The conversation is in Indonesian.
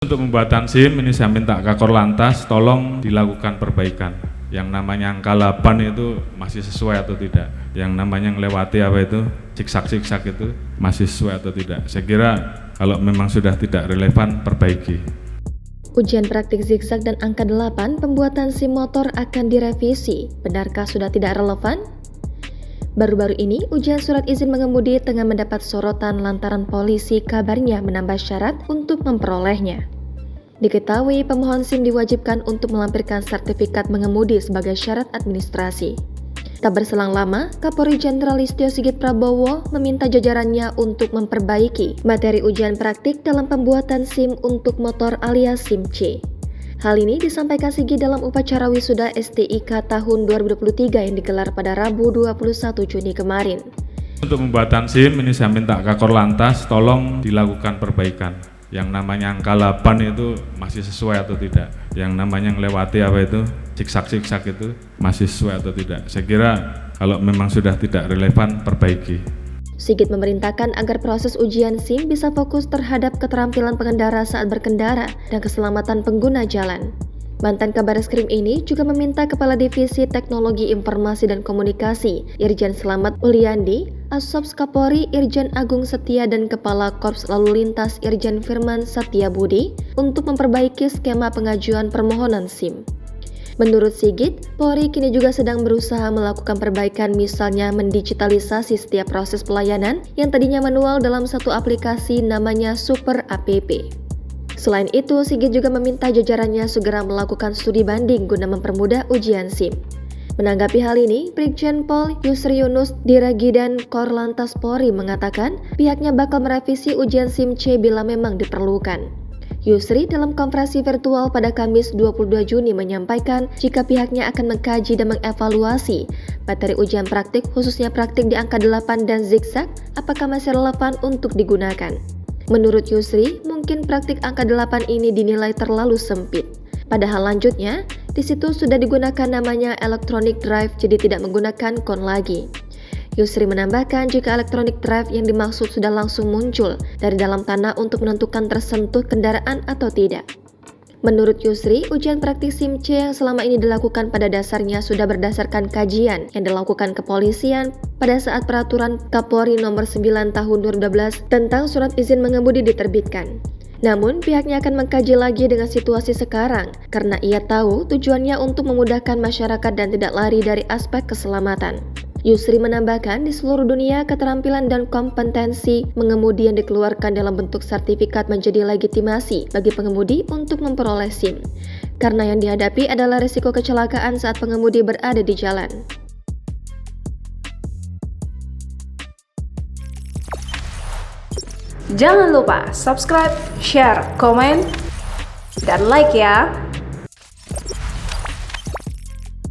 Untuk pembuatan SIM ini saya minta Kakor Lantas tolong dilakukan perbaikan. Yang namanya angka 8 itu masih sesuai atau tidak. Yang namanya melewati apa itu siksak-siksak itu masih sesuai atau tidak. Saya kira kalau memang sudah tidak relevan, perbaiki. Ujian praktik zigzag dan angka 8 pembuatan SIM motor akan direvisi. Benarkah sudah tidak relevan? Baru-baru ini, ujian surat izin mengemudi tengah mendapat sorotan lantaran polisi kabarnya menambah syarat untuk memperolehnya. Diketahui pemohon SIM diwajibkan untuk melampirkan sertifikat mengemudi sebagai syarat administrasi. Tak berselang lama, Kapolri Jenderal Listio Sigit Prabowo meminta jajarannya untuk memperbaiki materi ujian praktik dalam pembuatan SIM untuk motor alias SIM C. Hal ini disampaikan Sigit dalam upacara wisuda STIK tahun 2023 yang digelar pada Rabu 21 Juni kemarin. Untuk pembuatan SIM ini saya minta Kakor Lantas tolong dilakukan perbaikan. Yang namanya angka 8 itu masih sesuai atau tidak. Yang namanya melewati apa itu siksak-siksak itu masih sesuai atau tidak. Saya kira kalau memang sudah tidak relevan, perbaiki. Sigit memerintahkan agar proses ujian SIM bisa fokus terhadap keterampilan pengendara saat berkendara dan keselamatan pengguna jalan. Mantan Kabareskrim ini juga meminta Kepala Divisi Teknologi Informasi dan Komunikasi Irjen Slamet Uliandi, Assops Kapolri Irjen Agung Setia dan Kepala Korps Lalu Lintas Irjen Firman Satyabudi untuk memperbaiki skema pengajuan permohonan SIM. Menurut Sigit, Polri kini juga sedang berusaha melakukan perbaikan, misalnya mendigitalisasi setiap proses pelayanan yang tadinya manual dalam satu aplikasi namanya Super App. Selain itu, Sigit juga meminta jajarannya segera melakukan studi banding guna mempermudah ujian SIM. Menanggapi hal ini, Brigjen Pol Yusri Yunus Diragidan Korlantas Polri mengatakan pihaknya bakal merevisi ujian SIM C bila memang diperlukan. Yusri dalam konferensi virtual pada Kamis 22 Juni menyampaikan jika pihaknya akan mengkaji dan mengevaluasi materi ujian praktik khususnya praktik di angka 8 dan zigzag apakah masih relevan untuk digunakan. Menurut Yusri, mungkin praktik angka 8 ini dinilai terlalu sempit. Padahal lanjutnya, di situ sudah digunakan namanya electronic drive jadi tidak menggunakan kon lagi. Yusri menambahkan jika electronic drive yang dimaksud sudah langsung muncul dari dalam tanah untuk menentukan tersentuh kendaraan atau tidak. Menurut Yusri, ujian praktik SIM C yang selama ini dilakukan pada dasarnya sudah berdasarkan kajian yang dilakukan kepolisian pada saat peraturan Kapolri nomor 9 tahun 2012 tentang surat izin mengemudi diterbitkan. Namun, pihaknya akan mengkaji lagi dengan situasi sekarang karena ia tahu tujuannya untuk memudahkan masyarakat dan tidak lari dari aspek keselamatan. Yusri menambahkan di seluruh dunia keterampilan dan kompetensi mengemudi yang dikeluarkan dalam bentuk sertifikat menjadi legitimasi bagi pengemudi untuk memperoleh SIM. Karena yang dihadapi adalah risiko kecelakaan saat pengemudi berada di jalan. Jangan lupa subscribe, share, komen, dan like ya!